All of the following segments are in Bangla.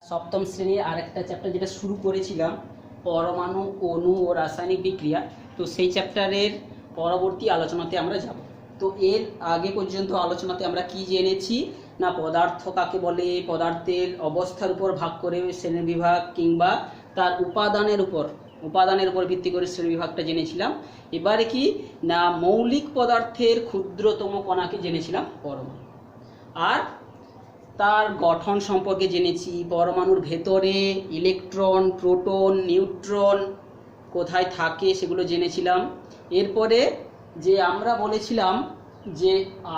সপ্তম শ্রেণীর আরেকটা চ্যাপ্টার যেটা শুরু করেছিলাম পরমাণু অণু ও রাসায়নিক বিক্রিয়া, তো সেই চ্যাপ্টারের পরবর্তী আলোচনাতে আমরা যাব। তো এর আগে পর্যন্ত আলোচনাতে আমরা কি জেনেছি না, পদার্থ কাকে বলে, পদার্থের অবস্থার উপর ভাগ করে শ্রেণীবিভাগ কিংবা তার উপাদানের উপর ভিত্তি করে শ্রেণীবিভাগটা জেনেছিলাম। এবারে কি না, মৌলিক পদার্থের ক্ষুদ্রতম কণাকে জেনেছিলাম পরমাণু, আর তার গঠন সম্পর্কে জেনেছি। পরমাণুর ভেতরে ইলেকট্রন, প্রোটন, নিউট্রন কোথায় থাকে সেগুলো জেনেছিলাম। এরপরে যে আমরা বলেছিলাম যে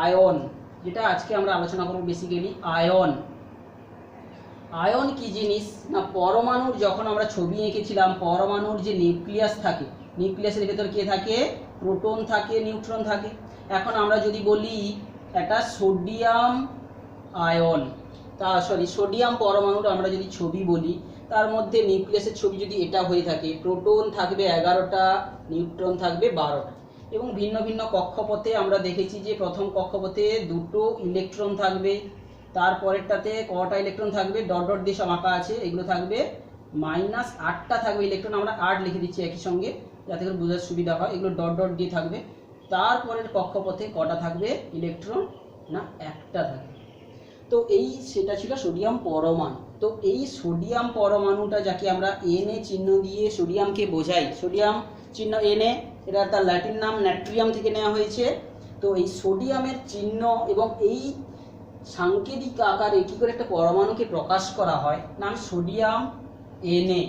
আয়ন, যেটা আজকে আমরা আলোচনা করব বেসিক্যালি আয়ন কি জিনিস না, পরমাণুর যখন আমরা ছবি এঁকেছিলাম পরমাণুর যে নিউক্লিয়াস থাকে, নিউক্লিয়াসের ভেতর কে থাকে, প্রোটন থাকে, নিউট্রন থাকে। এখন আমরা যদি বলি একটা সোডিয়াম আয়ন, সোডিয়াম পরমাণুর আমরা যদি ছবি বলি, তার মধ্যে নিউক্লিয়াসের ছবি যদি এটা হয়ে থাকে, প্রোটন থাকবে 11টা, নিউট্রন থাকবে 12টা, এবং ভিন্ন ভিন্ন কক্ষপথে আমরা দেখেছি যে প্রথম কক্ষপথে 2টো ইলেকট্রন থাকবে, তারপরেরটাতে কটা ইলেকট্রন থাকবে, ডট ডট দিয়ে সব আঁকা আছে, এগুলো থাকবে -8টা থাকবে ইলেকট্রন, আমরা 8 লিখে দিচ্ছি একই সঙ্গে যাতে করে বোঝার সুবিধা হয়, এগুলো ডট ডট দিয়ে থাকবে। তারপরের কক্ষপথে কটা থাকবে ইলেকট্রন না, 1টা থাকবে। তো সেটা ছিল সোডিয়াম পরমাণু। তো এই সোডিয়াম পরমাণুটা যাকে আমরা Na চিহ্ন দিয়ে সোডিয়ামকে বোঝাই, সোডিয়াম চিহ্ন Na, এটা তার ল্যাটিন নাম নাট্রিয়াম থেকে নেওয়া হয়েছে। তো এই সোডিয়ামের চিহ্ন এবং এই সাংকেতিক আকারে কি করে একটা পরমাণুকে প্রকাশ করা হয় না, সোডিয়াম Na,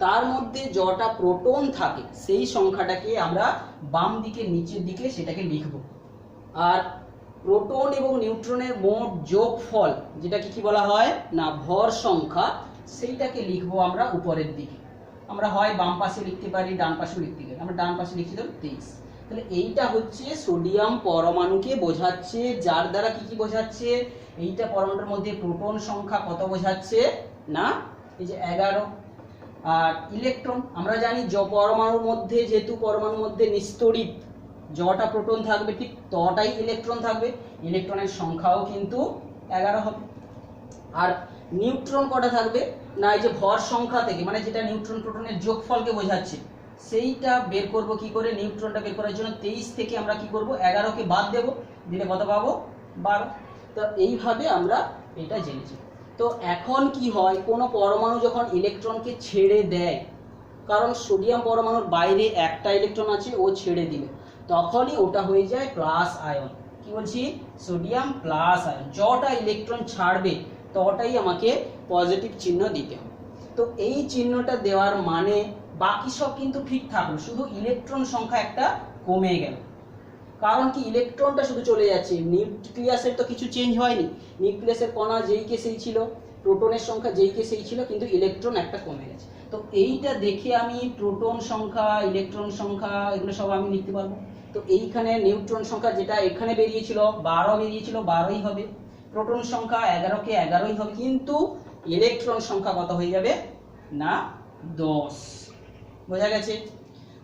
তার মধ্যে যটা প্রোটন থাকে সেই সংখ্যাটাকে আমরা বাম দিকে নিচের দিকে সেটাকে লিখব, আর প্রোটন এবং নিউট্রনের মোট যোগফল যেটাকে কি বলা হয় না, ভর সংখ্যা, সেইটাকে লিখবো আমরা উপরের দিকে। আমরা হয় বাম পাশে লিখতে পারি, ডান পাশেও লিখতে পারি। আমরা ডান পাশে লিখছি ধরো 23। তাহলে এইটা হচ্ছে সোডিয়াম পরমাণুকে বোঝাচ্ছে, যার দ্বারা কি বোঝাচ্ছে, এইটা পরমাণুর মধ্যে প্রোটন সংখ্যা কত বোঝাচ্ছে না, এই যে 11। আর ইলেকট্রন আমরা জানি পরমাণুর মধ্যে, যেহেতু পরমাণুর মধ্যে নিস্তড়িত যটা প্রোটন থাকবে ঠিক তটাই ইলেকট্রন থাকবে, ইলেকট্রনের সংখ্যাও কিন্তু 11 হবে। আর নিউট্রন কটা থাকবে না, এই যে ভর সংখ্যা থেকে, মানে যেটা নিউট্রন প্রোটনের যোগফলকে বোঝাচ্ছে, সেইটা বের করব কি করে, নিউট্রনটা বের করার জন্য 23 থেকে আমরা কি করব, 11কে বাদ দেব, দিলে কত পাবো, 12। তো এইভাবে আমরা এটা জেনেছি। তো এখন কি হয়, কোনো পরমাণু যখন ইলেকট্রনকে ছেড়ে দেয়, কারণ সোডিয়াম পরমাণুর বাইরে একটা ইলেকট্রন আছে, ও ছেড়ে দিলে তখনই ওটা হয়ে যায় প্লাস আয়ন। কি বলছি, সোডিয়াম প্লাস আয়ন, যটা ইলেকট্রন ছাড়বে তটাই আমাকে পজিটিভ চিহ্ন দিতে হবে। তো এই চিহ্নটা দেওয়ার মানে বাকি সব কিন্তু ঠিক থাকলো, শুধু ইলেকট্রন সংখ্যা একটা কমে গেল। কারণ কি, ইলেকট্রনটা শুধু চলে যাচ্ছে, নিউক্লিয়াসের তো কিছু চেঞ্জ হয়নি, নিউক্লিয়াসের কণা যেই কে সেই ছিল, প্রোটনের সংখ্যা যেই কে সেই ছিল, কিন্তু ইলেকট্রন একটা কমে গেছে। তো এইটা দেখে আমি প্রোটন সংখ্যা, ইলেকট্রন সংখ্যা এগুলো সব আমি লিখতে পারবো। তো এইখানে নিউট্রন সংখ্যা যেটা এখানে বেরিয়েছিল 12 বেরিয়েছিল, 12ই হবে, প্রোটন সংখ্যা 11কে 11ই হবে, কিন্তু ইলেকট্রন সংখ্যা কত হয়ে যাবে না, 10। বোঝা গেছে?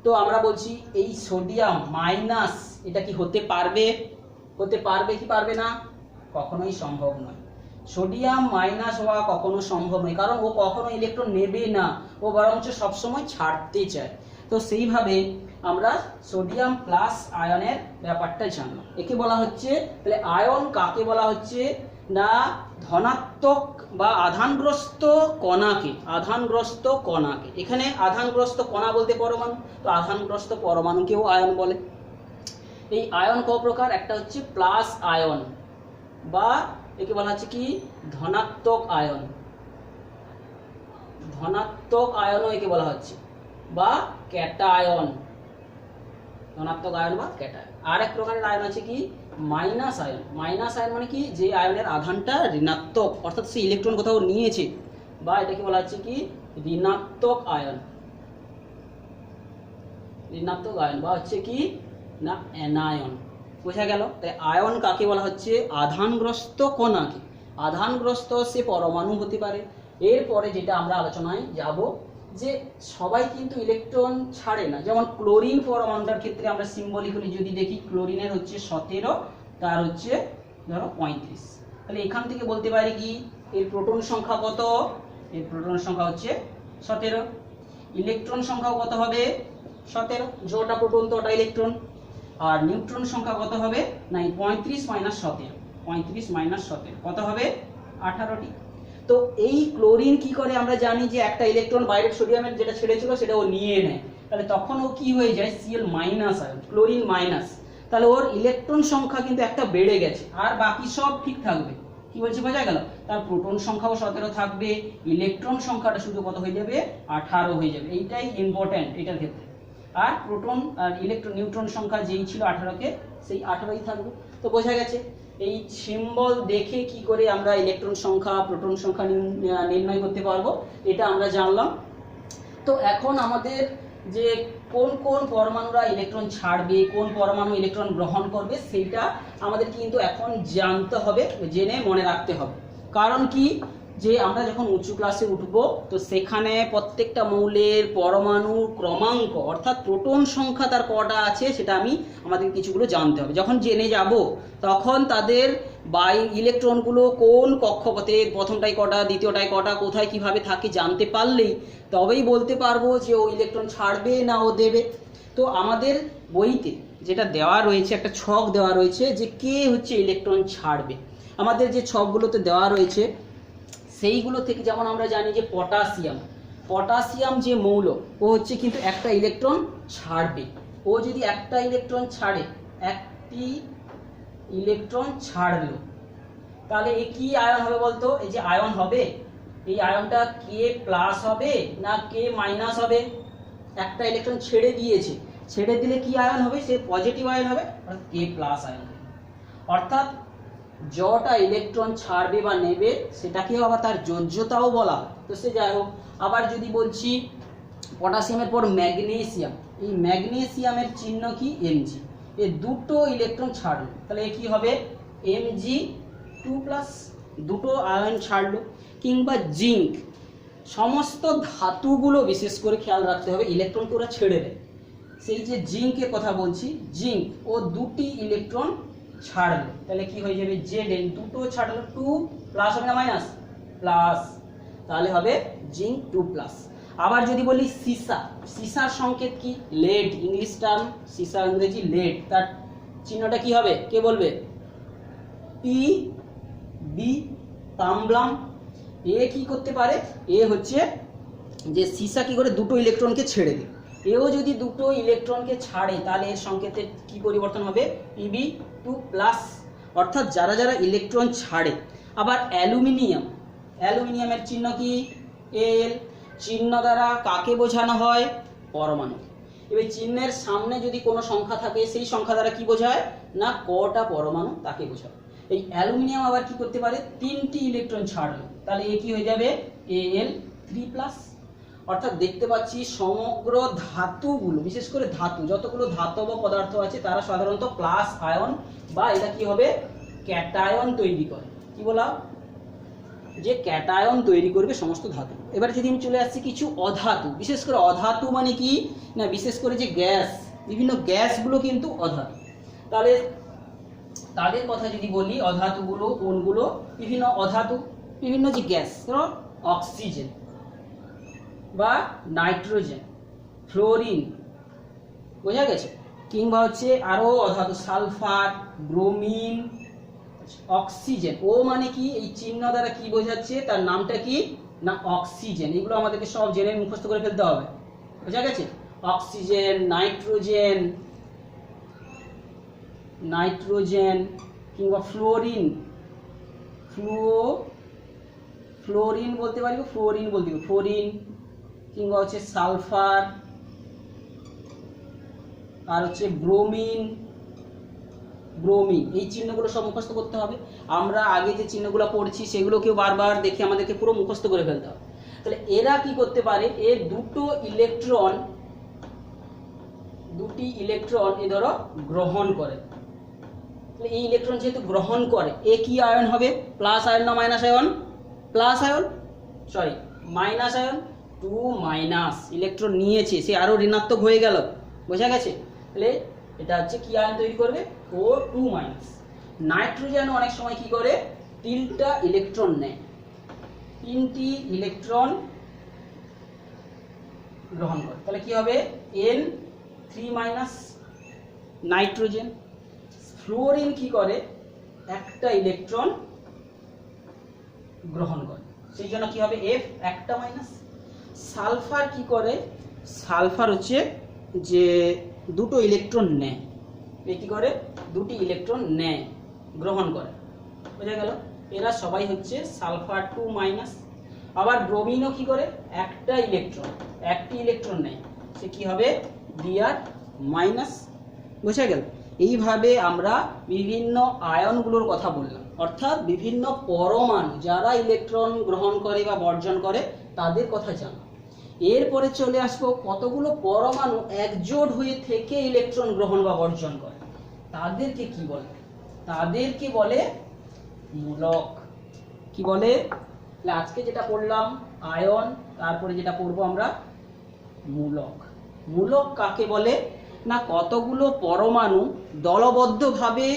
তো আমরা বলছি এই সোডিয়াম মাইনাস, এটা কি হতে পারবে কি পারবে না, কখনোই সম্ভব নয়। সোডিয়াম মাইনাস হওয়া কখনো সম্ভব নয়, কারণ ও কখনো ইলেকট্রন নেবে না, ও বরঞ্চ সবসময় ছাড়তে চায়। তো সেইভাবে আমরা সোডিয়াম প্লাস আয়নের ব্যাপারটা জানলাম। একে বলা হচ্ছে, তাহলে আয়ন কাকে বলা হচ্ছে না, ধনাত্মক বা আধানগ্রস্ত কণাকে, এখানে আধানগ্রস্ত কণা বলতে পরমাণু, তো আধানগ্রস্ত পরমাণুকেও আয়ন বলে। এই আয়ন ক প্রকার, একটা হচ্ছে প্লাস আয়ন, বা একে বলা হচ্ছে কি ধনাত্মক আয়নও একে বলা হচ্ছে, বা ক্যাটায়ন, ধনাত্মক আয়ন বা ক্যাটায়ন। আর এক প্রকারের আয়ন আছে কি মাইনাস আয়ন। মাইনাস আয়ন মানে কি, যে আয়নের আধানটা ঋণাত্মক, অর্থাৎ সে ইলেকট্রন কোথাও নিয়েছে, বা এটাকে বলা হচ্ছে কি ঋণাত্মক আয়ন, বা হচ্ছে কি না অ্যানায়ন। বোঝা গেল? তাই আয়ন কাকে বলা হচ্ছে, আধানগ্রস্ত কণাকে। আধানগ্রস্ত সে পরমাণু হতে পারে। এরপরে যেটা আমরা আলোচনায় যাব, যে সবাই কিন্তু ইলেকট্রন ছাড়ে না। যেমন ক্লোরিন পরমাণুটার ক্ষেত্রে আমরা সিম্বলিক্যালি যদি দেখি, ক্লোরিনের হচ্ছে 17, তার হচ্ছে ধরো 35। তাহলে এখান থেকে বলতে পারি কি, এর প্রোটন সংখ্যা কত এর প্রোটন সংখ্যা হচ্ছে 17। ইলেকট্রন সংখ্যাও কত হবে? 17। যটা প্রোটন তটা ইলেকট্রন। আর নিউট্রন সংখ্যা কত হবে? না 35 - 17, 35 - 17 কত হবে? 18টি। তো এই ক্লোরিন কি করে আমরা জানি যে একটা ইলেকট্রন বাইরের সোডিয়ামের যেটা ছেড়েছিল সেটা ও নিয়ে নেয়, তাহলে তখন ও কি হয়ে যায়? Cl- ion, chlorine minus. তাহলে ওর ইলেকট্রন সংখ্যা কিন্তু একটা বেড়ে গেছে, আর বাকি সব ঠিক থাকবে। কি বলছি বোঝা গেল? তার প্রোটন সংখ্যাও 17 থাকবে, ইলেকট্রন সংখ্যাটা শুধু কত হয়ে যাবে? 18 হয়ে যাবে। এইটাই ইম্পর্টেন্ট এটার ক্ষেত্রে। আর প্রোটন আর ইলেকট্রন নিউট্রন সংখ্যা যেই ছিল 18কে, সেই 18ই থাকবে। তো বোঝা গেছে এই সিম্বল দেখে কি করে আমরা ইলেকট্রন সংখ্যা প্রোটন সংখ্যা নির্ণয় করতে পারবো, এটা আমরা জানলাম। তো এখন আমাদের যে কোন কোন পরমাণুরা ইলেকট্রন ছাড়বে, কোন পরমাণু ইলেকট্রন গ্রহণ করবে, সেটা আমাদের কিন্তু এখন জানতে হবে, জেনে মনে রাখতে হবে। কারণ কি, যে আমরা যখন উঁচু ক্লাসে উঠবো তো সেখানে প্রত্যেকটা মৌলের পরমাণু ক্রমাঙ্ক অর্থাৎ প্রোটন সংখ্যা তার কটা আছে সেটা আমাদের কিছুগুলো জানতে হবে। যখন জেনে যাব তখন তাদের বাই ইলেকট্রনগুলো কোন কক্ষপথে, প্রথমটায় কটা, দ্বিতীয়টায় কটা, কোথায় কিভাবে থাকে জানতে পারলেই তবেই বলতে পারবো যে ও ইলেকট্রন ছাড়বে না ও দেবে। তো আমাদের বইতে যেটা দেওয়া রয়েছে, একটা ছক দেওয়া রয়েছে যে কে হচ্ছে ইলেকট্রন ছাড়বে। আমাদের যে ছকগুলোতে দেওয়া রয়েছে সেইগুলো থেকে যেমন আমরা জানি যে পটাশিয়াম যে মৌল, ও হচ্ছে কিন্তু একটা ইলেকট্রন ছাড়বে। ও যদি একটা ইলেকট্রন ছাড়ে, একটি ইলেকট্রন ছাড়লো, তাহলে এ কি আয়ন হবে বলতো? এই যে আয়ন হবে, এই আয়নটা কে প্লাস হবে না কে মাইনাস হবে? একটা ইলেকট্রন ছেড়ে দিয়েছে, ছেড়ে দিলে কি আয়ন হবে? সে পজিটিভ আয়ন হবে, অর্থাৎ কে প্লাস আয়ন হবে। অর্থাৎ যটা ইলেকট্রন ছাড়বে বা নেবে সেটাকেও আবার তার যোজ্যতাও বলা হয়। তো সে যাই হোক, আবার যদি বলছি পটাশিয়ামের পর ম্যাগনেসিয়াম, এই ম্যাগনেসিয়ামের চিহ্ন কি? Mg। এ দুটো ইলেকট্রন ছাড়লো, তাহলে এ কি হবে? Mg2+, দুটো আয়ন ছাড়লো। কিংবা জিঙ্ক, সমস্ত ধাতুগুলো বিশেষ করে খেয়াল রাখতে হবে, ইলেকট্রন ওরা ছেড়ে দেয়। সেই যে জিঙ্কের কথা বলছি, জিঙ্ক ও দুটি ইলেকট্রন ছাড়লো, তাহলে কি হয়ে যাবে? Zn, দুটো ছাড়লো, 2+ হবে না মাইনাস? প্লাস, তাহলে হবে জিঙ্ক 2+। আবার যদি বলি সীসার সংকেত কি? লেড, ইংলিশ টার্ম সীসা, ইংরেজি লেড, তার চিহ্নটা কি হবে? কে বলবে? Pb, তাম্বলাম। এ কি করতে পারে? এ হচ্ছে যে সীসা কি করে দুটো ইলেকট্রনকে ছেড়ে দেয়। এও যদি দুটো ইলেকট্রনকে ছাড়ে তাহলে এর সংকেতের কি পরিবর্তন হবে? Pb2+, অর্থাৎ যারা যারা ইলেকট্রন ছাড়ে। আবার অ্যালুমিনিয়ামের চিহ্ন কি? Al, চিহ্ন দ্বারা কাকে বোঝানো হয়? পরমাণু। এবার চিহ্নের সামনে যদি কোনো সংখ্যা থাকে সেই সংখ্যা দ্বারা কি বোঝায়? না কটা পরমাণু তাকে বোঝায়। এই অ্যালুমিনিয়াম আবার কি করতে পারে? 3টি ইলেকট্রন ছাড়লো, তাহলে এ কি হয়ে যাবে? Al3+। অর্থাৎ দেখতে পাচ্ছি সমগ্র ধাতুগুলো, বিশেষ করে ধাতু, যতগুলো ধাতব পদার্থ আছে তারা সাধারণত প্লাস আয়ন বা এটা কি হবে? ক্যাটায়ন তৈরি করে। কি বলা? যে ক্যাটায়ন তৈরি করবে সমস্ত ধাতু। এবারে যদি আমি চলে আসছি কিছু অধাতু, বিশেষ করে অধাতু মানে কি না, বিশেষ করে যে গ্যাস, বিভিন্ন গ্যাসগুলো কিন্তু অধাতু। তাহলে তাদের কথা যদি বলি, অধাতুগুলো কোনগুলো? বিভিন্ন অধাতু, বিভিন্ন যে গ্যাস, ধরো অক্সিজেন বা নাইট্রোজেন, ফ্লোরিন, বোঝা গেছে? কিংবা হচ্ছে আরো অধাতু সালফার, ব্রোমিন, অক্সিজেন। ও মানে কি? এই চিহ্ন দ্বারা কি বোঝাচ্ছে? তার নামটা কি না অক্সিজেন। এগুলো আমাদেরকে সব জেনে মুখস্থ করে ফেলতে হবে, বোঝা গেছে? অক্সিজেন, নাইট্রোজেন কিংবা ফ্লোরিন, ফ্লোরিন বলতে পারি, ফ্লোরিন কিংবা হচ্ছে সালফার, আর হচ্ছে ব্রোমিন। এই চিহ্নগুলো সব মুখস্থ করতে হবে। আমরা আগে যে চিহ্নগুলো পড়ছি সেগুলোকেও বারবার দেখে আমাদেরকে পুরো মুখস্থ করে ফেলতে হবে। তাহলে এরা কি করতে পারে? এর দুটি ইলেকট্রন এ ধরো গ্রহণ করে। তাহলে এই ইলেকট্রন যেহেতু গ্রহণ করে, এ কি আয়ন হবে? প্লাস আয়ন না minus ion? Minus ion. 2- electron নিয়েছে, সে আরো ঋণাত্মক হয়ে গেল, বোঝা গেছে? তাহলে এটা হচ্ছে কি আয়ন তৈরি করবে? O2-। নাইট্রোজেন অনেক সময় কি করে? 3টা ইলেকট্রন নেয়, 3টি ইলেকট্রন গ্রহণ করে। তাহলে কি হবে N3- নাইট্রোজেন। ফ্লোরিন কি করে একটা ইলেকট্রন গ্রহণ করে, সেই জন্য কি হবে F একটা মাইনাস। সালফার কি করে, সালফার হচ্ছে যে দুটো ইলেকট্রন নেয়, কি করে দুটি ইলেকট্রন নেয় গ্রহণ করে, বোঝা গেল। এরা সবাই হচ্ছে সালফার 2-। আবার ব্রোমিনও কি করে একটা ইলেকট্রন, একটি ইলেকট্রন নেয়, সে কি হবে Br-। বোঝা গেল। এইভাবে আমরা বিভিন্ন আয়নগুলোর কথা বললাম, অর্থাৎ বিভিন্ন পরমাণু যারা ইলেকট্রন গ্রহণ করে বা বর্জন করে তাদের কথা জানো। এরপরে চলে আসবো কতগুলো পরমাণু একজোট হয়ে থেকে ইলেকট্রন গ্রহণ বা বর্জন করে, তাদেরকে কি বলে, তাদেরকে বলে মূলক। কি বলে, আজকে যেটা পড়লাম আয়ন, তারপরে যেটা পড়বো আমরা মূলক। মূলক কাকে বলে না, কতগুলো পরমাণু দলবদ্ধভাবে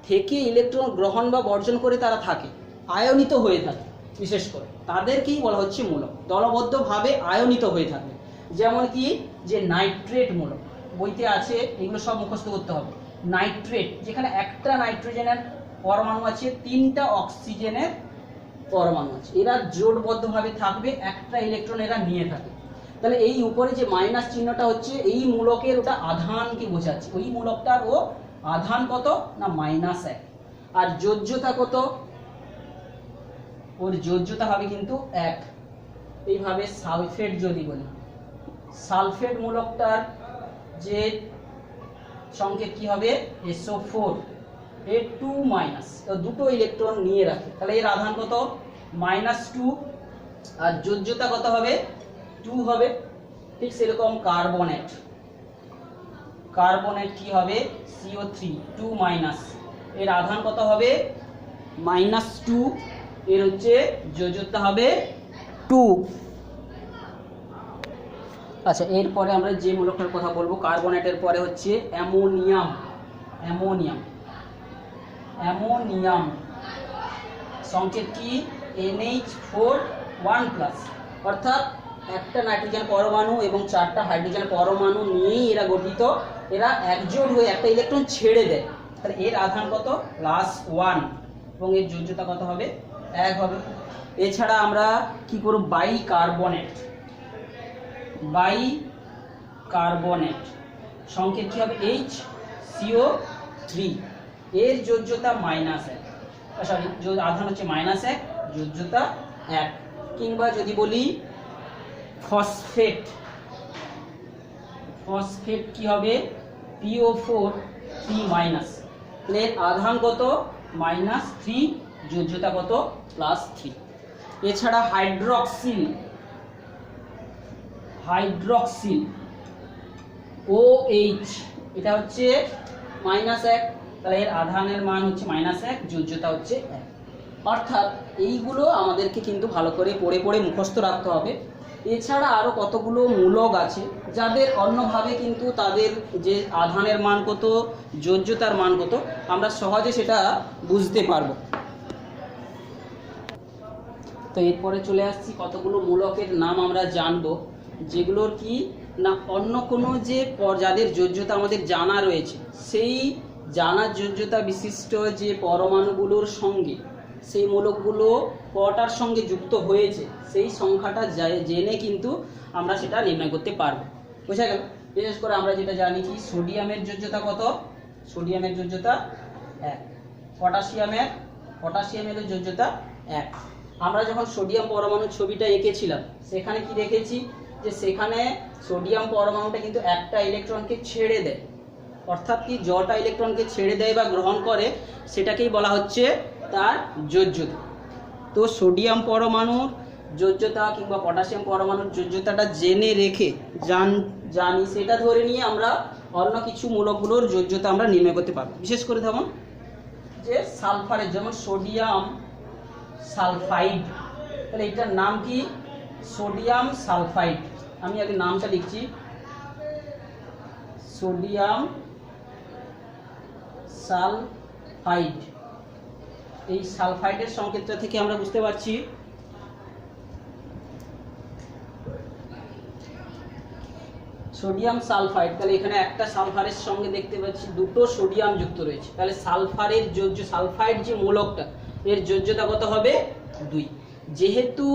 থেকে ইলেকট্রন গ্রহণ বা বর্জন করে তারা থাকে, আয়নিত হয়ে থাকে, বিশেষ করে তাদেরকেই বলা হচ্ছে মূলক, দলবদ্ধভাবে আয়নিত হয়ে থাকে। যেমন কি যে নাইট্রেট মূলক, বইতে আছে, এগুলো সব মুখস্থ করতে হবে। নাইট্রেট যেখানে একটা নাইট্রোজেনের পরমাণু আছে, 3টা অক্সিজেনের পরমাণু আছে, এরা জোটবদ্ধভাবে থাকবে, একটা ইলেকট্রন এরা নিয়ে থাকে। তাহলে এই উপরে যে মাইনাস চিহ্নটা হচ্ছে এই মূলকের, ওটা আধানকে বোঝাচ্ছে। ওই মূলকটার ও আধান কত না -1, আর যোজ্যতা কত, ওর যোজ্যতা হবে কিন্তু 1। এইভাবে সালফেট যদি বলি, সালফেট মূলকটার যে সংকেত কি হবে SO4, এর 2-, তো দুটো ইলেকট্রন নিয়ে রাখে, তাহলে এর আধান কত -2, আর যোজ্যতা কত হবে 2 হবে। ঠিক সেরকম কার্বনেট, কার্বনেট কি হবে CO3 2-, এর আধান কত হবে -2, এর হচ্ছে যোজ্যতা হবে 2। আচ্ছা, এরপরে আমরা যে মূলকটার কথা বলবো কার্বনেটের পরে হচ্ছে অ্যামোনিয়াম। অ্যামোনিয়াম, অ্যামোনিয়াম সংকেত কি NH4 1+, অর্থাৎ একটা নাইট্রোজেন পরমাণু এবং 4টা হাইড্রোজেন পরমাণু নিয়েই এরা গঠিত, এরা একজোট হয়ে একটা ইলেকট্রন ছেড়ে দেয়, তাহলে এর আধান কত +1 এবং এর যোজ্যতা কত হবে 1 হবে। এছাড়া আমরা কি করব বাইকার্বনেট, বাইকার্বনেট সংকেত কি হবে HCO3, এর যোজ্যতা -1, সরি আধান হচ্ছে -1, যোজ্যতা 1। কিংবা যদি বলি ফসফেট, ফসফেট কি হবে PO4 3-, এর আধান কত -3, যোজ্যতা কত +3। এছাড়া হাইড্রক্সিল, হাইড্রক্সিল OH, এটা হচ্ছে -1, তাহলে এর আধানের মান হচ্ছে -1, যোজ্যতা হচ্ছে 1। অর্থাৎ এইগুলো আমাদেরকে কিন্তু ভালো করে পড়ে পড়ে মুখস্থ রাখতে হবে। এছাড়া আরও কতগুলো মূলক আছে যাদের অন্যভাবে কিন্তু তাদের যে আধানের মান কত, যোজ্যতার মান কত, আমরা সহজে সেটা বুঝতে পারবো। তো এরপরে চলে আসছি কতগুলো মূলকের নাম আমরা জানবো, যেগুলোর কি না অন্য কোনো যে যাদের যোজ্যতা আমাদের জানা রয়েছে, সেই জানা যোজ্যতা বিশিষ্ট যে পরমাণুগুলোর সঙ্গে সেই মূলকগুলো কটার সঙ্গে যুক্ত হয়েছে সেই সংখ্যাটা জেনে কিন্তু আমরা সেটা নির্ণয় করতে পারবো, বোঝা গেল। বিশেষ করে আমরা যেটা জানি কি সোডিয়ামের যোজ্যতা কত, সোডিয়ামের যোজ্যতা 1, পটাশিয়ামের যোজ্যতা 1। আমরা যখন সোডিয়াম পরমাণুর ছবিটা এঁকেছিলাম সেখানে কি দেখেছি যে সেখানে সোডিয়াম পরমাণুটা কিন্তু একটা ইলেকট্রনকে ছেড়ে দেয়, অর্থাৎ কি যটা ইলেকট্রনকে ছেড়ে দেয় বা গ্রহণ করে সেটাকেই বলা হচ্ছে তার যোজ্যতা। তো সোডিয়াম পরমাণুর যোজ্যতা কিংবা পটাশিয়াম পরমাণুর যোজ্যতাটা জেনে রেখে জানি, সেটা ধরে নিয়ে আমরা অন্য কিছু মূলকগুলোর যোজ্যতা আমরা নির্ণয় করতে পারবো। বিশেষ করে যেমন যে সালফারের, যেমন সোডিয়াম সালফাইড, তাহলে এটার নাম কি সোডিয়াম সালফাইড। আমি আগে নামটা লিখছি, সোডিয়াম সালফাইড। এই সালফাইডের সংকেতটা থেকে আমরা বুঝতে পারছি সোডিয়াম সালফাইড, তাহলে এখানে একটা সালফারের সঙ্গে দেখতে পাচ্ছি দুটো সোডিয়াম যুক্ত রয়েছে, তাহলে সালফারের যোজ্য সালফাইড যে মূলকটা এর যোজ্যতা কত হবে 2। যেহেতু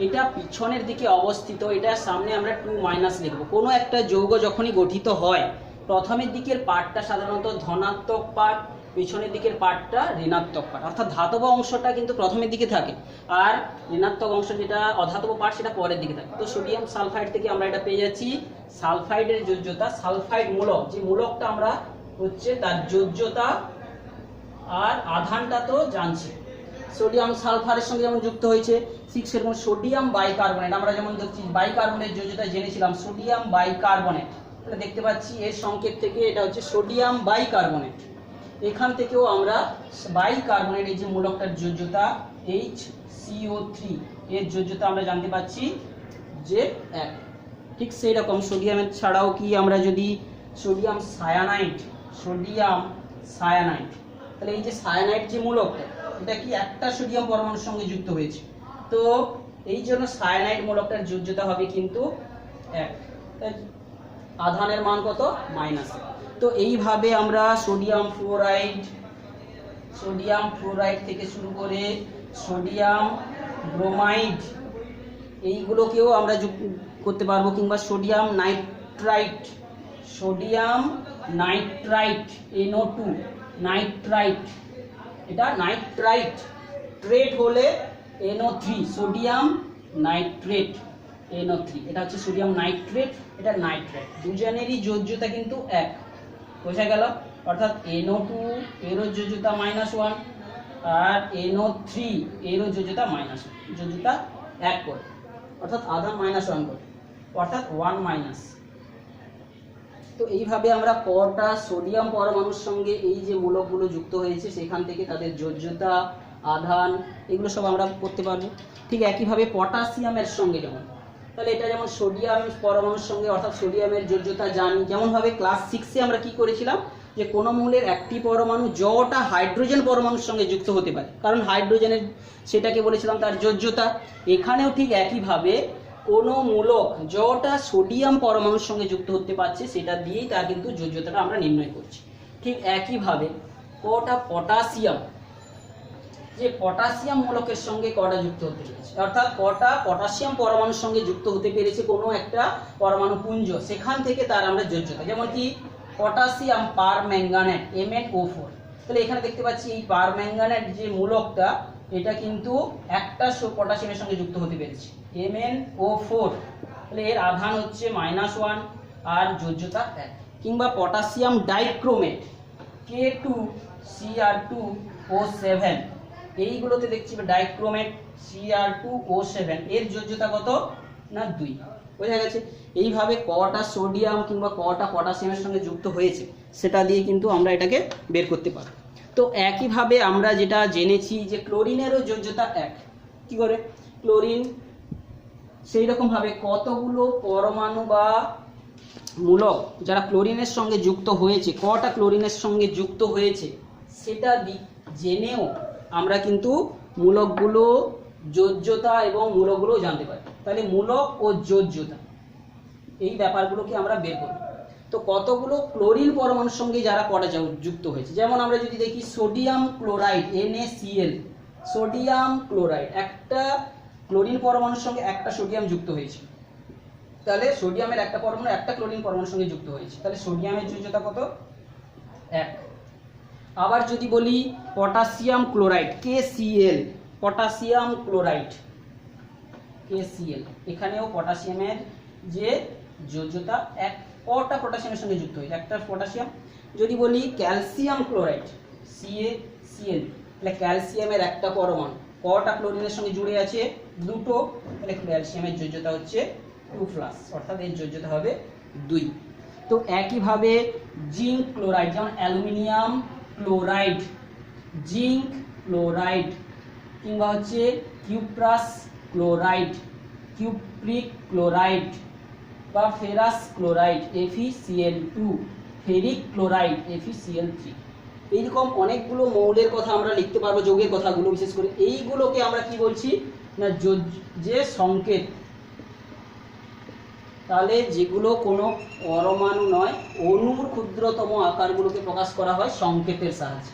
এটা পিছনের দিকে অবস্থিত, এটার সামনে আমরা 2- লিখব। কোনো একটা যৌগ যখনই গঠিত হয় প্রথমের দিকের পার্টটা সাধারণত ধনাত্মক পার্ট, পিছনের দিকের পার্টটা ঋণাত্মক পার্ট, অর্থাৎ ধাতব অংশটা কিন্তু প্রথমের দিকে থাকে আর ঋণাত্মক অংশ যেটা অধাতব পার্ট সেটা পরের দিকে থাকে। তো সোডিয়াম সালফাইড থেকে আমরা এটা পেয়ে যাচ্ছি সালফাইডের যোজ্যতা, সালফাইড মূলক যে মূলকটা আমরা হচ্ছে তার যোজ্যতা আর আধানটা তো জানছি। সোডিয়াম সালফারের সঙ্গে যেমন যুক্ত হয়েছে ঠিক সেরকম সোডিয়াম বাইকার্বনেট, আমরা যেমন দেখছি বাইকার্বনেট যোজ্যতা জেনেছিলাম সোডিয়াম বাইকার্বনেট, এটা দেখতে পাচ্ছি এর সংকেত থেকে এটা হচ্ছে সোডিয়াম বাইকার্বনেট। এখান থেকেও আমরা বাইকার্বনেট এই যে মূলকটার যোজ্যতা HCO3 এর যোজ্যতা আমরা জানতে পাচ্ছি যে 1। ঠিক সেই রকম সোডিয়ামের ছাড়াও কি আমরা যদি সোডিয়াম সায়ানাইড, তাহলে এই যে সায়ানাইড যে মূলকটা এটা কি একটা সোডিয়াম পরমাণুর সঙ্গে যুক্ত হয়েছে, তো এই জন্য সায়ানাইড মূলকটার যোজ্যতা হবে কিন্তু 1, আধানের মান কত -। তো এইভাবে আমরা সোডিয়াম ফ্লোরাইড থেকে শুরু করে সোডিয়াম ব্রোমাইড এইগুলোকেও আমরা যুক্ত করতে পারবো, কিংবা সোডিয়াম নাইট্রাইট NO2 নাইট্রাইট, এটা নাইট্রাইট, ট্রেট হলে NO3 সোডিয়াম নাইট্রেট NO3, এটা হচ্ছে সোডিয়াম নাইট্রেট, এটা নাইট্রেট, দুজনেরই যোজ্যতা কিন্তু 1, বোঝা গেল। অর্থাৎ NO2 এরও যোজ্যতা -1 আর NO3 এরও যোজ্যতা যোজ্যতা 1 করে, অর্থাৎ আধান -1 করে, অর্থাৎ 1-। তো এইভাবে আমরা কটা সোডিয়াম পরমাণুর সঙ্গে এই যে মূলকগুলো যুক্ত হয়েছে সেখান থেকে তাদের যোজ্যতা, আধান এগুলো সব আমরা করতে পারবো। ঠিক একইভাবে পটাশিয়ামের সঙ্গে যেমন, তাহলে এটা যেমন সোডিয়াম পরমাণুর সঙ্গে অর্থাৎ সোডিয়ামের যোজ্যতা জানি, যেমনভাবে ক্লাস 6-এ আমরা কি করেছিলাম যে কোনো মৌলের একটি পরমাণু যটা হাইড্রোজেন পরমাণুর সঙ্গে যুক্ত হতে পারে, কারণ হাইড্রোজেনের সেটাকে বলেছিলাম তার যোজ্যতা। এখানেও ঠিক একইভাবে কোনো মূলক যটা সোডিয়াম পরমাণুর সঙ্গে যুক্ত হতে পারছে সেটা দিয়েই তার কিন্তু যোজ্যতাটা আমরা নির্ণয় করছি। ঠিক একইভাবে কটা পটাশিয়াম, যে পটাশিয়াম মূলকের সঙ্গে কটা যুক্ত হতে পেরেছে, অর্থাৎ কটা পটাশিয়াম পরমাণুর সঙ্গে যুক্ত হতে পেরেছে কোনো একটা পরমাণু পুঞ্জ, সেখান থেকে তার আমরা যোজ্যতা, যেমন কি পটাশিয়াম পারম্যাঙ্গানেট MnO4, তাহলে এখানে দেখতে পাচ্ছি এই পারম্যাঙ্গানেট যে মূলকটা এটা কিন্তু একটা পটাশিয়ামের সঙ্গে যুক্ত হতে পেরেছে MnO4, তাহলে এর আধান হচ্ছে -1 আর যোজ্যতা 1। কিংবা পটাশিয়াম ডাইক্রোমেট K2Cr2O7, এইগুলোতে দেখছি ডাইক্রোমেট Cr2O7 এর যোজ্যতা কত না 2, বোঝা গেছে। এইভাবে কটা সোডিয়াম কিংবা কটা পটাশিয়ামের সঙ্গে যুক্ত হয়েছে সেটা দিয়ে কিন্তু আমরা এটাকে বের করতে পারব। তো একইভাবে আমরা যেটা জেনেছি যে ক্লোরিনেরও যোজ্যতা 1, কি করে ক্লোরিন, সেই রকমভাবে কতগুলো পরমাণু বা মূলক যারা ক্লোরিনের সঙ্গে যুক্ত হয়েছে, কটা ক্লোরিনের সঙ্গে যুক্ত হয়েছে সেটা জেনেও আমরা কিন্তু মূলকগুলো যোজ্যতা এবং মূলকগুলো জানতে পারি। তাহলে মূলক ও যোজ্যতা এই ব্যাপারগুলোকে আমরা বের করব। তো কতগুলো ক্লোরিন পরমাণুর সঙ্গে যারা কটা যুক্ত হয়েছে, যেমন আমরা যদি দেখি sodium chloride NaCl, sodium chloride একটা ক্লোরিন পরমাণুর সঙ্গে একটা সোডিয়াম যুক্ত হয়েছে, তাহলে সোডিয়ামের একটা পরমাণু একটা ক্লোরিন পরমাণুর সঙ্গে যুক্ত হয়েছে, তাহলে সোডিয়ামের যোজ্যতা কত 1। আবার যদি বলি potassium chloride KCl, potassium chloride KCl, এখানেও পটাশিয়ামের যে যোজ্যতা 1, কটা পটাশিয়ামের সঙ্গে যুক্ত হয়েছে একটা পটাশিয়াম। যদি বলি ক্যালসিয়াম ক্লোরাইড CaCl, তাহলে ক্যালসিয়ামের একটা পরমাণু কটা ক্লোরিনের সঙ্গে জুড়ে আছে 2টো, তাহলে ক্যালসিয়ামের যোজ্যতা হচ্ছে 2+, অর্থাৎ এর যোজ্যতা হবে 2। তো একইভাবে জিঙ্ক ক্লোরাইড, যেমন অ্যালুমিনিয়াম ক্লোরাইড, জিঙ্ক ক্লোরাইড, কিংবা হচ্ছে কিউপ্রাস ক্লোরাইড, কিউপ্রিক ক্লোরাইড বা ferrous chloride FeCl2, ferric chloride FeCl3, এইরকম অনেকগুলো মৌলের কথা আমরা লিখতে পারবো, যৌগের কথাগুলো বিশেষ করে এইগুলোকে আমরা কি বলছি না যে সংকেত তাহলে যেগুলো কোনো পরমাণু নয়, অণুর ক্ষুদ্রতম আকারগুলোকে প্রকাশ করা হয় সংকেতের সাহায্যে।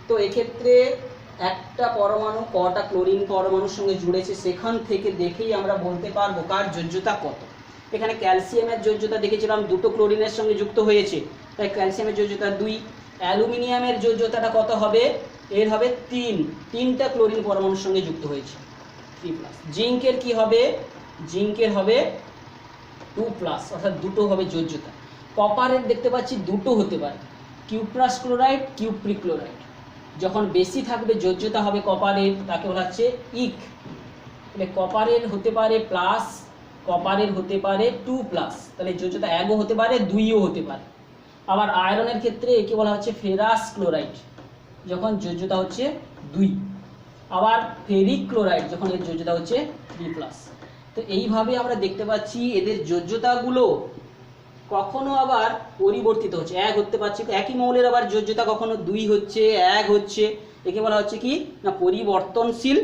তো এক্ষেত্রে একটা পরমাণু কটা ক্লোরিন পরমাণুর সঙ্গে জুড়েছে সেখান থেকে দেখেই আমরা বলতে পারবো কার যোজ্যতা কত। এখানে ক্যালসিয়ামের যোজ্যতা দেখেছিলাম দুটো ক্লোরিনের সঙ্গে যুক্ত হয়েছে, তাই ক্যালসিয়ামের যোজ্যতা 2। অ্যালুমিনিয়ামের যোজ্যতাটা কত হবে? এর হবে 3, 3টা ক্লোরিন পরমাণুর সঙ্গে যুক্ত হয়েছে, 3+। জিঙ্কের কি হবে? জিঙ্কের হবে 2+, অর্থাৎ দুটো হবে যোজ্যতা। কপারের দেখতে পাচ্ছি দুটো হতে পারে, কিউপ্রাস ক্লোরাইড, কিউপ্রিক ক্লোরাইড। যখন বেশি থাকবে যোজ্যতা হবে কপারের, তাকে বলা হচ্ছে ইক। তাহলে কপারের হতে পারে প্লাস, কপারের হতে পারে 2+, তাহলে যোজ্যতা 1ও হতে পারে 2ও হতে পারে। আবার আয়রনের ক্ষেত্রে একে বলা হচ্ছে ফেরাস ক্লোরাইড, যখন যোজ্যতা হচ্ছে 2। আবার ফেরিক ক্লোরাইড, যখন এর যোজ্যতা হচ্ছে 3+। তো এইভাবে আমরা দেখতে পাচ্ছি এদের যোজ্যতাগুলো কখনো আবার পরিবর্তিত হচ্ছে, 1 হতে পারছে, একই মৌলের আবার যোজ্যতা কখনো 2 হচ্ছে, 1 হচ্ছে, একে বলা হচ্ছে কি না পরিবর্তনশীল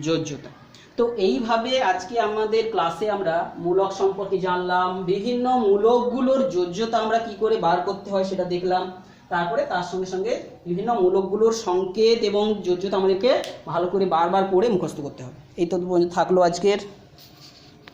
যোজ্যতা। তো এইভাবে আজকে আমাদের ক্লাসে আমরা মূলক সম্পর্কে জানলাম, বিভিন্ন মূলকগুলোর যোজ্যতা আমরা কি করে বার করতে হয় সেটা দেখলাম। তারপরে তার সঙ্গে সঙ্গে বিভিন্ন মূলকগুলোর সংকেত এবং যোজ্যতা আমাদেরকে ভালো করে বারবার পড়ে মুখস্থ করতে হবে। এই তো থাকলো আজকের।